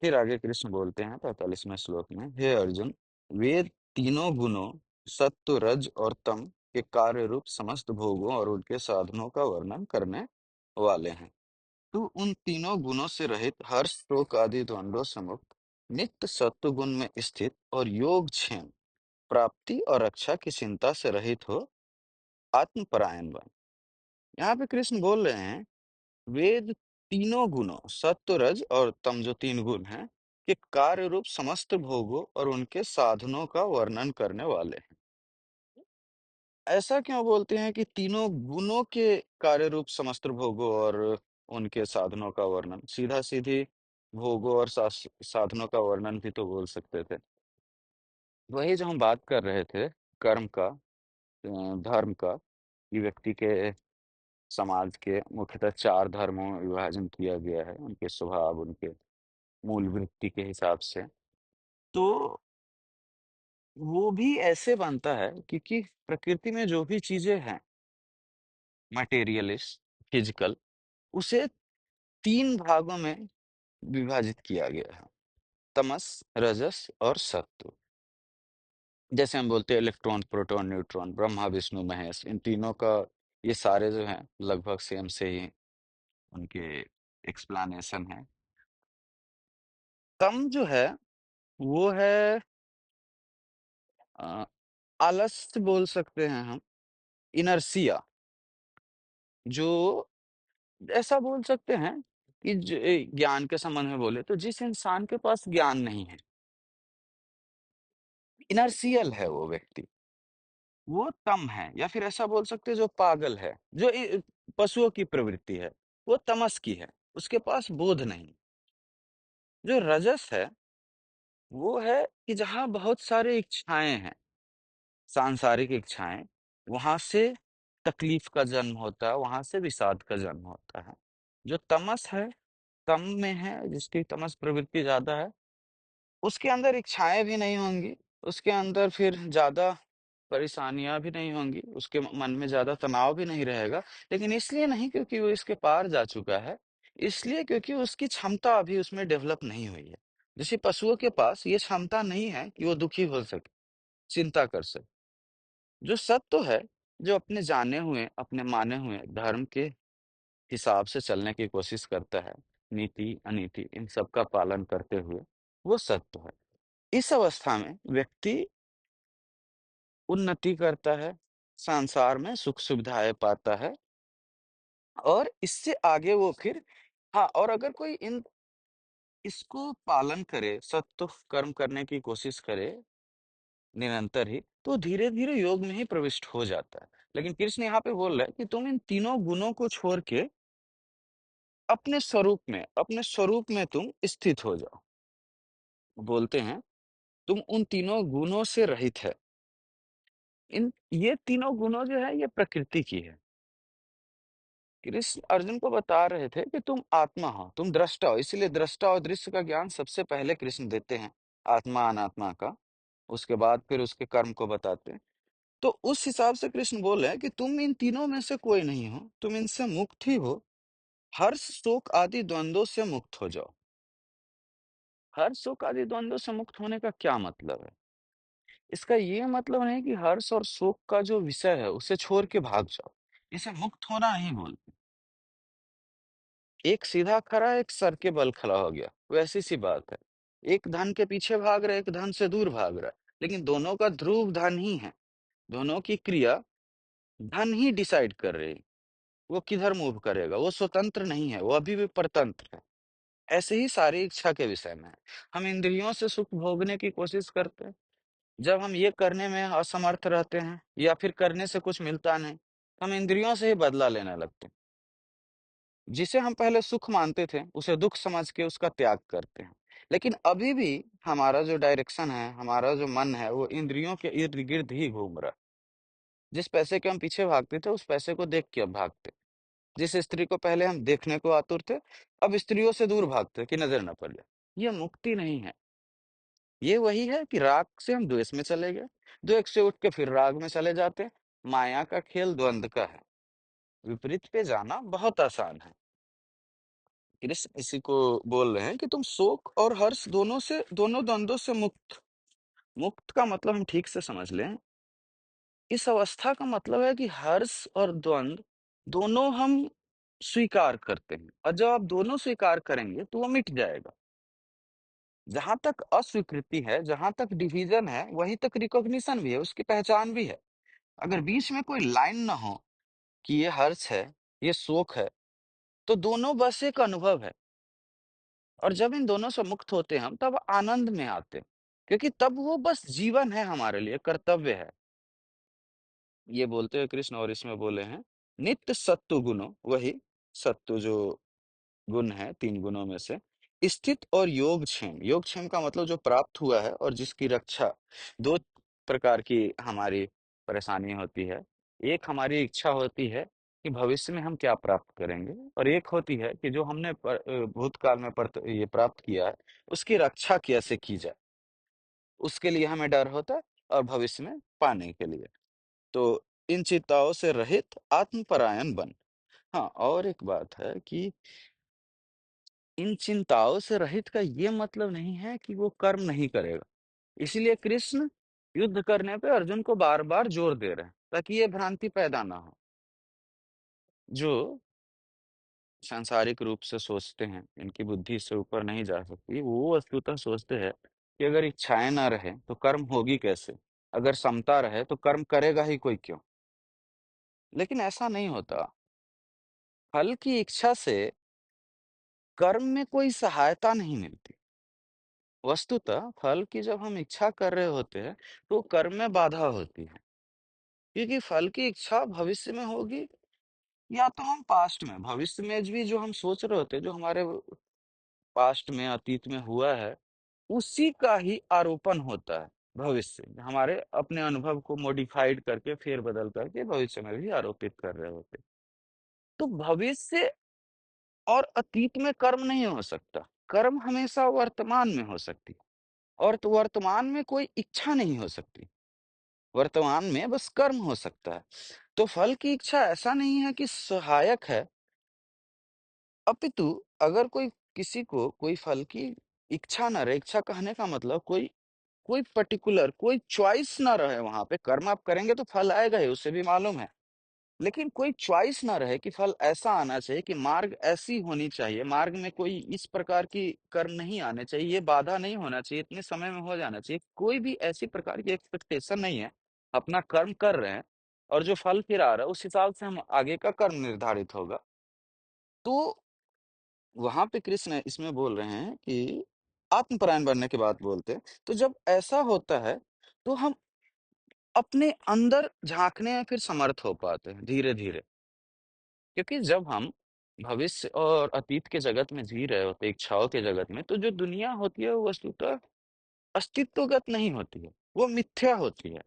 फिर आगे कृष्ण बोलते हैं 45वें श्लोक में, हे अर्जुन, वे तीनों गुणों सत्व रज और तम के कार्य रूप समस्त भोगों और उनके साधनों का वर्णन करने वाले हैं। तो उन तीनों गुणों से रहित, हर्ष शोक आदि द्वंद्वों से मुक्त, नित्य सत्व गुण में स्थित और योग क्षेम प्राप्ति और रक्षा की चिंता से रहित हो आत्मपरायण बन। यहाँ पे कृष्ण बोल रहे हैं, वेद तीनों गुणों सत्व रज और तम जो तीन गुण हैं के कार्य रूप समस्त भोगों और उनके साधनों का वर्णन करने वाले हैं। ऐसा क्यों बोलते हैं कि तीनों गुणों के कार्य रूप समस्त भोगों और उनके साधनों का वर्णन? सीधा सीधी भोगों और साधनों का वर्णन भी तो बोल सकते थे। वही जो हम बात कर रहे थे, कर्म का, धर्म का, कि व्यक्ति के समाज के मुख्यतः 4 धर्मों में विभाजन किया गया है, उनके स्वभाव, उनके मूल वृत्ति के हिसाब से। तो वो भी ऐसे बनता है क्योंकि प्रकृति में जो भी चीज़ें हैं, मटेरियलिस्ट, फिज़िकल, उसे 3 भागों में विभाजित किया गया है, तमस, रजस और सत्व। जैसे हम बोलते हैं electron, proton, neutron, Brahma, Vishnu, Mahesh, इन तीनों का ये सारे जो हैं लगभग सेम से ही उनके एक्सप्लेनेशन है। तम जो है वो है अ, आलस्य बोल सकते हैं हम, इनर्शिया, जो ऐसा बोल सकते हैं कि ज्ञान के संबंध में बोले तो जिस इंसान के पास ज्ञान नहीं है, इनर्शियल है वो व्यक्ति, वो तम है। या फिर ऐसा बोल सकते हैं जो पागल है, जो पशुओं की प्रवृत्ति है, वो तमस की है, उसके पास बोध नहीं। जो रजस है वो है कि जहाँ बहुत सारे इच्छाएं हैं, सांसारिक इच्छाएं, वहां से तकलीफ का जन्म होता है, वहां से विषाद का जन्म होता है। जो तमस है, तम में है, जिसकी तमस प्रवृत्ति ज्यादा है, उसके अंदर इच्छाएं भी नहीं होंगी, उसके अंदर फिर ज़्यादा परेशानियाँ भी नहीं होंगी, उसके मन में ज़्यादा तनाव भी नहीं रहेगा। लेकिन इसलिए नहीं क्योंकि वो इसके पार जा चुका है, इसलिए क्योंकि उसकी क्षमता अभी उसमें डेवलप नहीं हुई है। जैसे पशुओं के पास ये क्षमता नहीं है कि वो दुखी हो सके, चिंता कर सके। जो सत्व है, जो अपने जाने हुए, अपने माने हुए धर्म के हिसाब से चलने की कोशिश करता है, नीति, अनीति इन सब का पालन करते हुए, वो सत्व है। इस अवस्था में व्यक्ति उन्नति करता है, संसार में सुख सुविधाएँ पाता है और इससे आगे वो फिर, हाँ, और अगर कोई इन इसको पालन करे, सत्व कर्म करने की कोशिश करे निरंतर ही, तो धीरे-धीरे योग में ही प्रविष्ट हो जाता है। लेकिन कृष्ण यहाँ पे बोल रहा है कि तुम इन तीनों गुणों को छोड़ के अपने स्वरूप में तुम स्थित हो जाओ। बोलते हैं, तुम उन तीनों गुणों से रहित है। इन ये तीनों गुणों जो है ये प्रकृति की है। कृष्ण अर्जुन को बता रहे थे कि तुम आत्मा हो, तुम दृष्टा हो, इसीलिए दृष्टा और दृश्य का ज्ञान सबसे पहले कृष्ण देते हैं, आत्मा अनात्मा का। उसके बाद फिर उसके कर्म को बताते हैं। तो उस हिसाब से कृष्ण बोले हैं कि तुम इन तीनों में से कोई नहीं हो, तुम इनसे मुक्त ही हो। हर्ष शोक आदि द्वंद्वों से मुक्त हो जाओ। हर्ष शोक आदि द्वंद्वों से मुक्त होने का क्या मतलब है? इसका ये मतलब नहीं कि हर्ष और शोक का जो विषय है उसे छोड़ के भाग जाओ। इसे मुक्त होना नहीं बोलते। एक सीधा खड़ा, एक सर के बल खड़ा हो गया, वैसी सी बात है। एक धन के पीछे भाग रहा है, एक धन से दूर भाग रहा है, लेकिन दोनों का ध्रुव धन ही है। दोनों की क्रिया धन ही डिसाइड कर रही है, वो किधर मूव करेगा। वो स्वतंत्र नहीं है, वो अभी भी परतंत्र है। ऐसे ही सारी इच्छा के विषय में है। हम इंद्रियों से सुख भोगने की कोशिश करते हैं। जब हम ये करने में असमर्थ रहते हैं या फिर करने से कुछ मिलता नहीं, हम इंद्रियों से ही बदला लेने लगते हैं। जिसे हम पहले सुख मानते थे, उसे दुःख समझ के उसका त्याग करते हैं। लेकिन अभी भी हमारा जो डायरेक्शन है, हमारा जो मन है, वो इंद्रियों के इर्द-गिर्द ही घूम रहा है। जिस पैसे के हम पीछे भागते थे, उस पैसे को देख के अब भागते। जिस स्त्री को पहले हम देखने को आतुर थे, अब स्त्रियों से दूर भागते कि नज़र ना पड़ जाए। ये मुक्ति नहीं है। ये वही है कि राग से हम द्वेष में चले गए, द्वेष से उठ के फिर राग में चले जाते हैं। माया का खेल द्वंद का है। विपरीत पे जाना बहुत आसान है। कृष्ण इसी को बोल रहे हैं कि तुम शोक और हर्ष दोनों द्वंद्वों से मुक्त। मुक्त का मतलब हम ठीक से समझ लें। इस अवस्था का मतलब है कि हर्ष और द्वंद दोनों हम स्वीकार करते हैं, और जब आप दोनों स्वीकार करेंगे तो वो मिट जाएगा। जहां तक अस्वीकृति है, जहां तक डिवीजन है, वहीं तक रिकॉग्निशन भी है, उसकी पहचान भी है। अगर बीच में कोई लाइन ना हो कि ये हर्ष है, ये शोक है, तो दोनों बस एक अनुभव है। और जब इन दोनों से मुक्त होते हैं हम, तब आनंद में आते हैं, क्योंकि तब वो बस जीवन है, हमारे लिए कर्तव्य है। ये बोलते हुए कृष्ण और इसमें बोले हैं, नित्य सत्व गुणों, वही सत्व जो गुण है 3 गुणों में से, स्थित और योगक्षेम। योगक्षेम का मतलब जो प्राप्त हुआ है और जिसकी रक्षा। 2 प्रकार की हमारी परेशानी होती है। एक हमारी इच्छा होती है कि भविष्य में हम क्या प्राप्त करेंगे, और एक होती है कि जो हमने भूतकाल में ये प्राप्त किया है, उसकी रक्षा कैसे की जाए। उसके लिए हमें डर होता है, और भविष्य में पाने के लिए। तो इन चिंताओं से रहित आत्मपरायण बन। हाँ, और एक बात है कि इन चिंताओं से रहित का ये मतलब नहीं है कि वो कर्म नहीं करेगा। इसीलिए कृष्ण युद्ध करने पे अर्जुन को बार-बार जोर दे रहे हैं, ताकि ये भ्रांति पैदा ना हो। जो सांसारिक रूप से सोचते हैं, इनकी बुद्धि इससे ऊपर नहीं जा सकती, वो वस्तुतः सोचते हैं कि अगर इच्छाएँ ना रहें, तो कर्म होगी कैसे? अगर समता रहे, तो कर्म करेगा ही कोई क्यों? लेकिन ऐसा नहीं होता। फल की इच्छा से कर्म में कोई सहायता नहीं मिलती। वस्तुतः फल की जब हम इच्छा कर रहे होते हैं, तो कर्म में बाधा होती है, क्योंकि फल की इच्छा भविष्य में होगी, या तो हम पास्ट में, भविष्य में भी जो हम सोच रहे होते हैं, जो हमारे पास्ट में अतीत में हुआ है, उसी का ही आरोपण होता है भविष्य में। हमारे अपने अनुभव को मॉडिफाइड करके, फेर बदल करके भविष्य में भी आरोपित कर रहे होते हैं। तो भविष्य और अतीत में कर्म नहीं हो सकता। कर्म हमेशा वर्तमान में हो सकती है, और तो वर्तमान में कोई इच्छा नहीं हो सकती। वर्तमान में बस कर्म हो सकता है। तो फल की इच्छा ऐसा नहीं है कि सहायक है, अपितु अगर कोई किसी को कोई फल की इच्छा ना रहे, इच्छा कहने का मतलब कोई कोई पर्टिकुलर कोई चॉइस ना रहे, वहां पे कर्म आप करेंगे तो फल आएगा ही, उससे भी मालूम है। लेकिन कोई चॉइस ना रहे कि फल ऐसा आना चाहिए, कि मार्ग ऐसी होनी चाहिए, मार्ग में कोई इस प्रकार की कर्म नहीं आने चाहिए, ये बाधा नहीं होना चाहिए, इतने समय में हो जाना चाहिए, कोई भी ऐसी प्रकार की एक्सपेक्टेशन नहीं है। अपना कर्म कर रहे हैं, और जो फल फिर आ रहा है उस हिसाब से हम आगे का कर्म निर्धारित होगा। तो वहां पे कृष्ण इसमें बोल रहे हैं कि आत्मपरायण बनने की बात बोलते हैं। तो जब ऐसा होता है, तो हम अपने अंदर झांकने में फिर समर्थ हो पाते हैं धीरे धीरे। क्योंकि जब हम भविष्य और अतीत के जगत में जी रहे होते हैं, इच्छाओं के जगत में, तो जो दुनिया होती है वो वस्तुतः अस्तित्वगत नहीं होती है, वो मिथ्या होती है।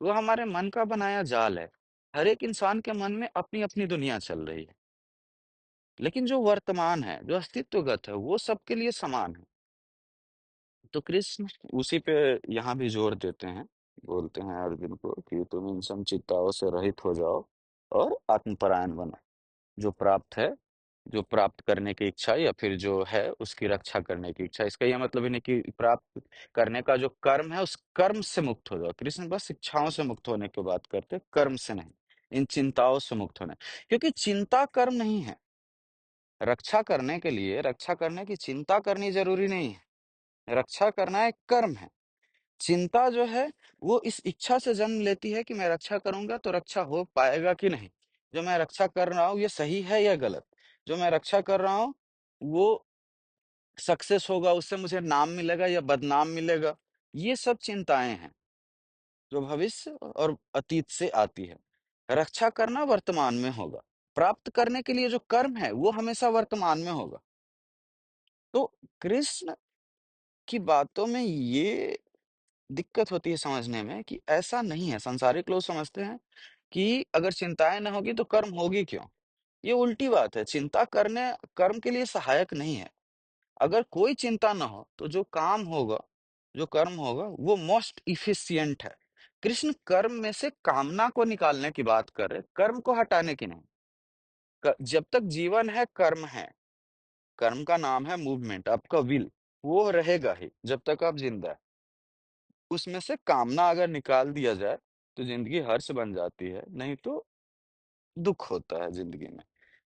वो हमारे मन का बनाया जाल है। हर एक इंसान के मन में अपनी अपनी दुनिया चल रही है। लेकिन जो वर्तमान है, जो अस्तित्वगत है, वो सबके लिए समान है। तो कृष्ण उसी पे यहाँ भी जोर देते हैं। बोलते हैं अर्जुन को कि तुम इन संचिताओं से रहित हो जाओ, और आत्मपरायण बनो। जो प्राप्त है, जो प्राप्त करने की इच्छा, या फिर जो है उसकी रक्षा करने की इच्छा। इसका यह मतलब ही नहीं कि प्राप्त करने का जो कर्म है, उस कर्म से मुक्त हो जाओ। कृष्ण बस इच्छाओं से मुक्त होने की बात करते हैं, कर्म से नहीं। इन चिंताओं से मुक्त होने, क्योंकि चिंता कर्म नहीं है। रक्षा करने के लिए रक्षा करने की चिंता करनी जरूरी नहीं है। रक्षा करना एक कर्म है। चिंता जो है, वो इस इच्छा से जन्म लेती है कि मैं रक्षा करूंगा तो रक्षा हो पाएगा कि नहीं। जो मैं रक्षा कर रहा हूँ ये सही है या गलत। जो मैं रक्षा कर रहा हूँ वो सक्सेस होगा, उससे मुझे नाम मिलेगा या बदनाम मिलेगा। ये सब चिंताएं हैं जो भविष्य और अतीत से आती है। रक्षा करना वर्तमान में होगा। प्राप्त करने के लिए जो कर्म है वो हमेशा वर्तमान में होगा। तो कृष्ण की बातों में ये दिक्कत होती है समझने में, कि ऐसा नहीं है। सांसारिक लोग समझते हैं कि अगर चिंताएं ना होगी तो कर्म होगी क्यों। ये उल्टी बात है। चिंता करने कर्म के लिए सहायक नहीं है। अगर कोई चिंता ना हो तो जो काम होगा, जो कर्म होगा, वो मोस्ट इफिशिएंट है। कृष्ण कर्म में से कामना को निकालने की बात कर रहे, कर्म को हटाने की नहीं। जब तक जीवन है कर्म है। कर्म का नाम है मूवमेंट, आपका विल, वो रहेगा ही जब तक आप जिंदा है। उसमें से कामना अगर निकाल दिया जाए तो जिंदगी हर्ष बन जाती है, नहीं तो दुख होता है जिंदगी में।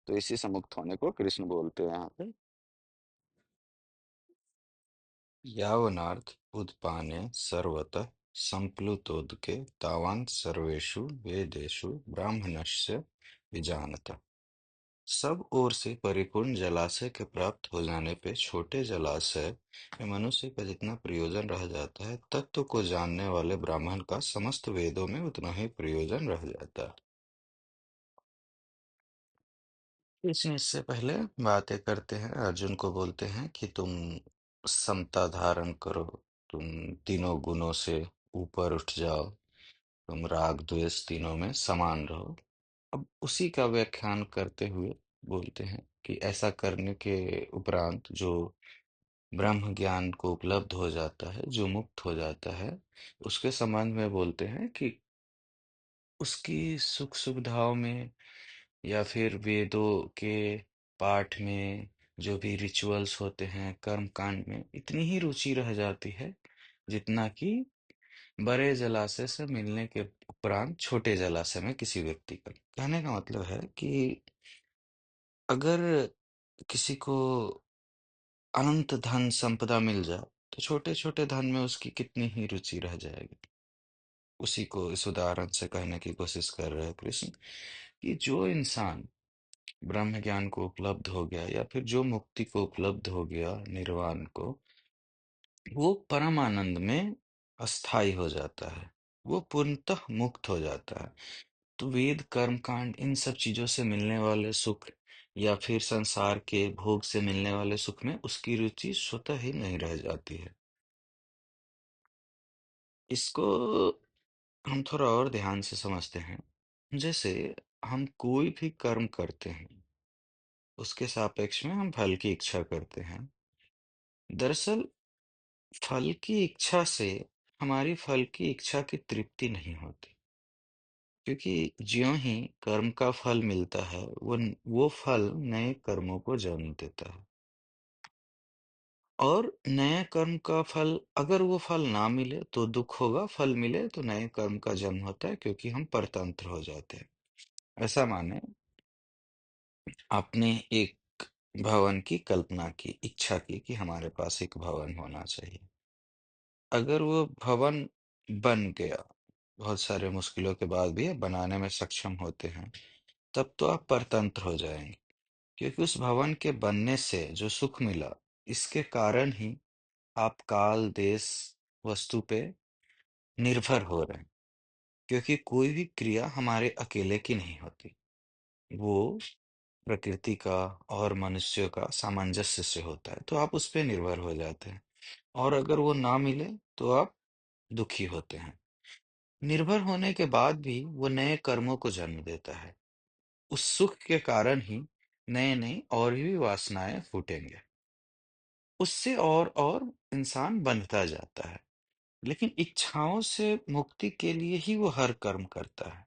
तो इसी से मुक्त होने को कृष्ण बोलते हैं यहाँ पे। यावनार्थ उद्पाने सर्वतः सम्प्लुतोदके तावान् सर्वेषु वेदेषु ब्राह्मणस्य विजानत। सब ओर से परिपूर्ण जलाशय के प्राप्त हो जाने पे छोटे जलाशय में मनुष्य का जितना प्रयोजन रह जाता है, तत्व को जानने वाले ब्राह्मण का समस्त वेदों में उतना ही प्रयोजन रह जाता है। कृष्ण इससे पहले बातें करते हैं, अर्जुन को बोलते हैं कि तुम समता धारण करो, तुम तीनों गुणों से ऊपर उठ जाओ, तुम राग द्वेष तीनों में समान रहो। अब उसी का व्याख्यान करते हुए बोलते हैं कि ऐसा करने के उपरांत जो ब्रह्म ज्ञान को उपलब्ध हो जाता है, जो मुक्त हो जाता है, उसके संबंध में बोलते हैं कि उसकी सुख सुविधाओं में या फिर वेदों के पाठ में, जो भी रिचुअल्स होते हैं कर्म कांड में, इतनी ही रुचि रह जाती है जितना कि बड़े जलाशय से मिलने के उपरांत छोटे जलाशय में किसी व्यक्ति का। कहने का मतलब है कि अगर किसी को अनंत धन संपदा मिल जाए तो छोटे छोटे धन में उसकी कितनी ही रुचि रह जाएगी। उसी को इस उदाहरण से कहने की कोशिश कर रहे हैं कृष्ण कि जो इंसान ब्रह्म ज्ञान को उपलब्ध हो गया या फिर जो मुक्ति को उपलब्ध हो गया, निर्वाण को, वो परम आनंद में अस्थाई हो जाता है, वो पूर्णतः मुक्त हो जाता है। तो वेद कर्म कांड इन सब चीजों से मिलने वाले सुख या फिर संसार के भोग से मिलने वाले सुख में उसकी रुचि स्वतः ही नहीं रह जाती है। इसको हम थोड़ा और ध्यान से समझते हैं। जैसे हम कोई भी कर्म करते हैं, उसके सापेक्ष में हम फल की इच्छा करते हैं। दरअसल फल की इच्छा से हमारी फल की इच्छा की तृप्ति नहीं होती, क्योंकि ज्यों ही कर्म का फल मिलता है, वो फल नए कर्मों को जन्म देता है। और नए कर्म का फल, अगर वो फल ना मिले तो दुख होगा, फल मिले तो नए कर्म का जन्म होता है, क्योंकि हम परतंत्र हो जाते हैं। ऐसा माने आपने एक भवन की कल्पना की, इच्छा की कि हमारे पास एक भवन होना चाहिए। अगर वो भवन बन गया, बहुत सारे मुश्किलों के बाद भी आप बनाने में सक्षम होते हैं, तब तो आप परतंत्र हो जाएंगे, क्योंकि उस भवन के बनने से जो सुख मिला, इसके कारण ही आप काल देश वस्तु पे निर्भर हो रहे हैं। क्योंकि कोई भी क्रिया हमारे अकेले की नहीं होती, वो प्रकृति का और मनुष्य का सामंजस्य से होता है, तो आप उस पे निर्भर हो जाते हैं। और अगर वो ना मिले तो आप दुखी होते हैं। निर्भर होने के बाद भी वो नए कर्मों को जन्म देता है। उस सुख के कारण ही नए नए और भी वासनाएं फूटेंगे, उससे और इंसान बंधता जाता है। लेकिन इच्छाओं से मुक्ति के लिए ही वो हर कर्म करता है।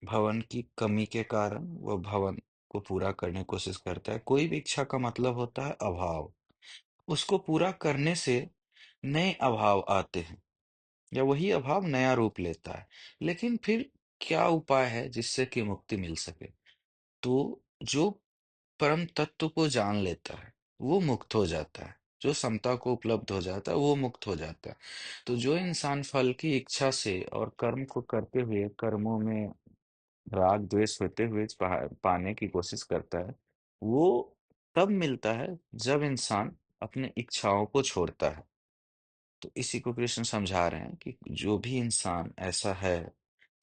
भवन की कमी के कारण वो भवन को पूरा करने की कोशिश करता है। कोई भी इच्छा का मतलब होता है अभाव। उसको पूरा करने से नए अभाव आते हैं, या वही अभाव नया रूप लेता है। लेकिन फिर क्या उपाय है जिससे कि मुक्ति मिल सके? तो जो परम तत्व को जान लेता है वो मुक्त हो जाता है। जो समता को उपलब्ध हो जाता है वो मुक्त हो जाता है। तो जो इंसान फल की इच्छा से और कर्म को करते हुए, कर्मों में राग द्वेष होते हुए पाने की कोशिश करता है, वो तब मिलता है जब इंसान अपने इच्छाओं को छोड़ता है। तो इसी को कृष्ण समझा रहे हैं कि जो भी इंसान ऐसा है,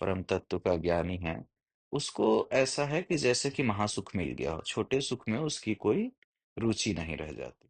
परम तत्व का ज्ञानी है, उसको ऐसा है कि जैसे कि महासुख मिल गया हो, छोटे सुख में उसकी कोई रुचि नहीं रह जाती।